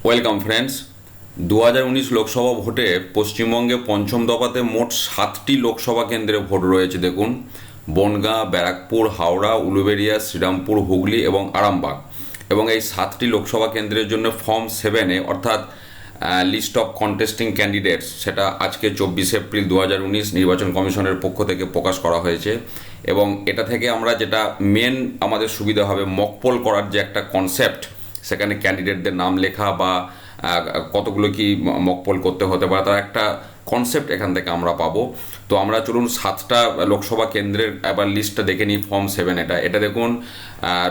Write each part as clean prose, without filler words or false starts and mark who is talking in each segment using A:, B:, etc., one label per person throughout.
A: Welcome friends. 2019 Lok Sabha ভোটে পশ্চিমবঙ্গে পঞ্চম দফাতে মোট 7টি লোকসভা কেন্দ্রে ভোট রয়েছে। দেখুন, বনগাঁ, ব্যারাকপুর, হাওড়া, উলুবেড়িয়া, শ্রীরামপুর, হুগলি এবং আরামবাগ। এবং এই 7টি লোকসভা কেন্দ্রের জন্য ফর্ম 7-এ অর্থাৎ লিস্ট অফ কন্টেস্টিং ক্যান্ডিডেটস, সেটা আজকে 24 এপ্রিল 2019 নির্বাচন কমিশনের পক্ষ থেকে প্রকাশ করা হয়েছে। এবং এটা থেকে আমরা যেটা মেন আমাদের সুবিধা হবে, মকপোল করার যে একটা কনসেপ্ট, সেখানে ক্যান্ডিডেটদের নাম লেখা বা কতগুলো কি মকপোল করতে হতে পারে, তার একটা কনসেপ্ট এখান থেকে আমরা পাবো। তো আমরা চলুন 7টা লোকসভা কেন্দ্রের এবার লিস্টটা দেখে নিই। ফর্ম 7 এটা দেখুন,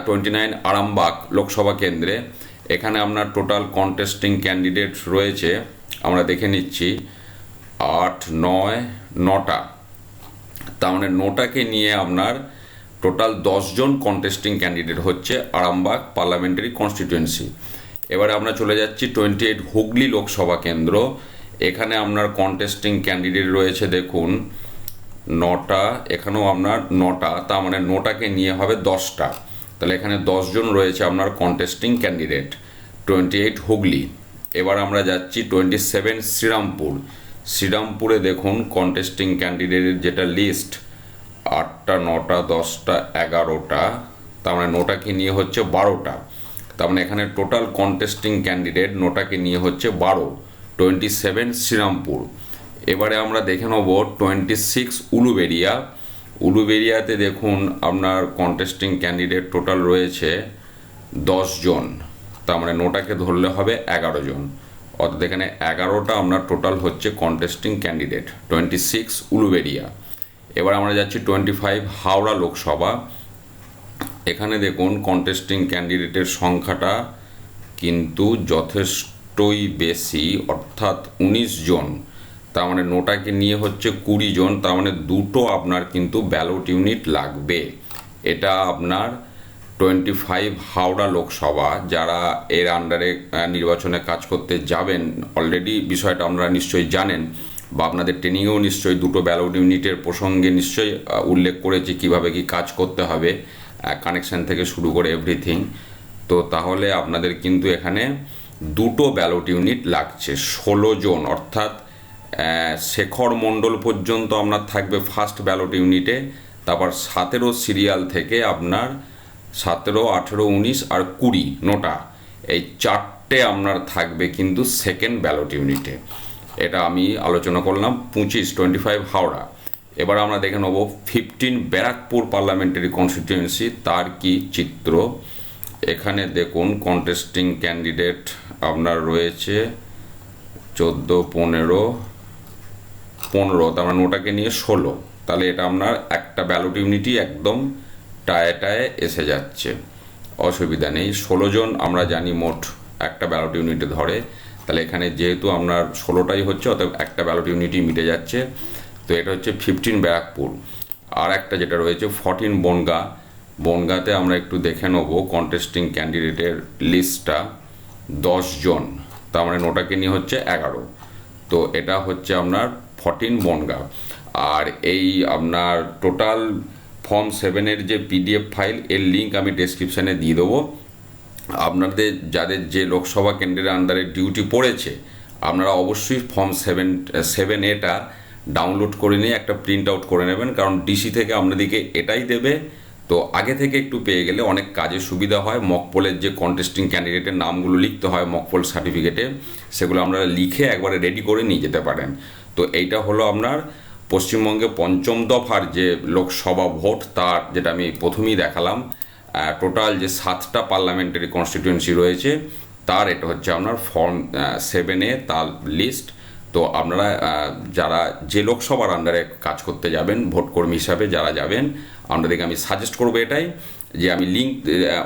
A: 29 আরামবাগ লোকসভা কেন্দ্রে। এখানে আপনার টোটাল কন্টেস্টিং ক্যান্ডিডেট রয়েছে, আমরা দেখে নিচ্ছি 8, 9, 9টা। তার মানে 9টাকে নিয়ে আপনার টোটাল 10 জন কন্টেস্টিং ক্যান্ডিডেট হচ্ছে আরামবাগ পার্লামেন্টারি কনস্টিটিউয়েন্সি। এবারে আমরা চলে যাচ্ছি 28 হুগলি লোকসভা কেন্দ্র। এখানে আপনার কন্টেস্টিং ক্যান্ডিডেট রয়েছে দেখুন 9টা, এখানেও আপনার 9টা, তার মানে 9টাকে নিয়ে হবে 10টা। তাহলে এখানে 10 জন রয়েছে আপনার কন্টেস্টিং ক্যান্ডিডেট 28 হুগলি। এবার আমরা যাচ্ছি 27 শ্রীরামপুর। শ্রীরামপুরে দেখুন কন্টেস্টিং ক্যান্ডিডেটের যেটা লিস্ট, 8টা, 9টা, 10টা, 11টা, তার মানে 9টাকে নিয়ে হচ্ছে 12টা। তার মানে এখানে টোটাল কন্টেস্টিং ক্যান্ডিডেট 9টাকে নিয়ে হচ্ছে 12, 27 শ্রীরামপুর। এবারে আমরা দেখে নেব 26 উলুবেড়িয়া। উলুবেড়িয়াতে দেখুন আপনার কন্টেস্টিং ক্যান্ডিডেট টোটাল রয়েছে 10 জন, তার মানে 9টাকে ধরলে হবে 11 জন, অর্থাৎ এখানে 11টা আপনার টোটাল হচ্ছে কন্টেস্টিং ক্যান্ডিডেট 26 উলুবেড়িয়া। এবার আমরা যাচ্ছি 25 হাওড়া লোকসভা। এখানে দেখুন কন্টেস্টিং ক্যান্ডিডেটের সংখ্যাটা কিন্তু যথেষ্টই বেশি, অর্থাৎ 19 জন, তার মানে 9টাকে নিয়ে হচ্ছে 20 জন, তার মানে দুটো আপনার কিন্তু ব্যালট ইউনিট লাগবে। এটা আপনার 25 হাওড়া লোকসভা। যারা এর আন্ডারে নির্বাচনে কাজ করতে যাবেন, অলরেডি বিষয়টা আপনারা নিশ্চয়ই জানেন, বা আপনাদের ট্রেনিংয়েও নিশ্চয়ই দুটো ব্যালট ইউনিটের প্রসঙ্গে নিশ্চয়ই উল্লেখ করেছি কীভাবে কি কাজ করতে হবে, কানেকশন থেকে শুরু করে এভরিথিং। তো তাহলে আপনাদের কিন্তু এখানে দুটো ব্যালট ইউনিট লাগছে, 16 জন, অর্থাৎ শেখর মণ্ডল পর্যন্ত আপনার থাকবে ফার্স্ট ব্যালট ইউনিটে। তারপর 17 সিরিয়াল থেকে আপনার 17, 18, 19 আর 20, 9টা, এই 4টে আপনার থাকবে কিন্তু সেকেন্ড ব্যালট ইউনিটে। এটা আমি আলোচনা করলাম 25 হাওড়া। এবার আমরা দেখে নেব 15 ব্যারাকপুর পার্লামেন্টারি কনস্টিটিউয়েন্সি, তার কি চিত্র। এখানে দেখুন কন্টেস্টিং ক্যান্ডিডেট আপনার রয়েছে 14, 15, তার মানে 9টাকে নিয়ে 16, তাহলে এটা আপনার একটা ব্যালট ইউনিটই একদম টায়ে টায়ে এসে যাচ্ছে, অসুবিধা নেই। 16 জন আমরা জানি মোট একটা ব্যালট ইউনিটে ধরে, তাহলে এখানে যেহেতু আপনার 16টাই হচ্ছে, অতএব একটা ব্যালট ইউনিটই মিটে যাচ্ছে। তো এটা হচ্ছে 15 ব্যারাকপুর। আর একটা যেটা রয়েছে 14 বনগাঁ। বনগাঁতে আমরা একটু দেখে নেব কন্টেস্টিং ক্যান্ডিডেটের লিস্টটা, 10 জন, তার মানে 9টাকে নিয়ে হচ্ছে 11। তো এটা হচ্ছে আপনার 14 বনগাঁ। আর এই আপনার টোটাল ফর্ম 7-এর যে পিডিএফ ফাইল, এর লিঙ্ক আমি ডেসক্রিপশানে দিয়ে দেবো। আপনাদের যাদের যে লোকসভা কেন্দ্রের আন্ডারে ডিউটি পড়েছে, আপনারা অবশ্যই ফর্ম 7A ডাউনলোড করে নিয়ে একটা প্রিন্ট আউট করে নেবেন, কারণ ডিসি থেকে আপনাদেরকে এটাই দেবে। তো আগে থেকে একটু পেয়ে গেলে অনেক কাজে সুবিধা হয়। মকপোলের যে কন্টেস্টিং ক্যান্ডিডেটের নামগুলো লিখতে হয় মকপোল সার্টিফিকেটে, সেগুলো আপনারা লিখে একবারে রেডি করে নিয়ে যেতে পারেন। তো এইটা হলো আপনার পশ্চিমবঙ্গে পঞ্চম দফার যে লোকসভা ভোট, তার যেটা আমি প্রথমেই দেখালাম, টোটাল যে 7টা পার্লামেন্টারি কনস্টিটিউয়েন্সি রয়েছে, তার এটা হচ্ছে আপনার ফর্ম 7A তার লিস্ট। তো আপনারা যারা যে লোকসভার আন্ডারে কাজ করতে যাবেন, ভোটকর্মী হিসাবে যারা যাবেন, আপনাদেরকে আমি সাজেস্ট করবো এটাই, যে আমি লিঙ্ক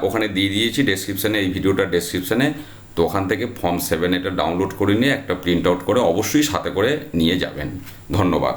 A: ওখানে দিয়ে দিয়েছি ডেসক্রিপশানে, এই ভিডিওটার ডেসক্রিপশানে। তো ওখান থেকে ফর্ম 7 এটা ডাউনলোড করে নিয়ে একটা প্রিন্ট আউট করে অবশ্যই সাথে করে নিয়ে যাবেন। ধন্যবাদ।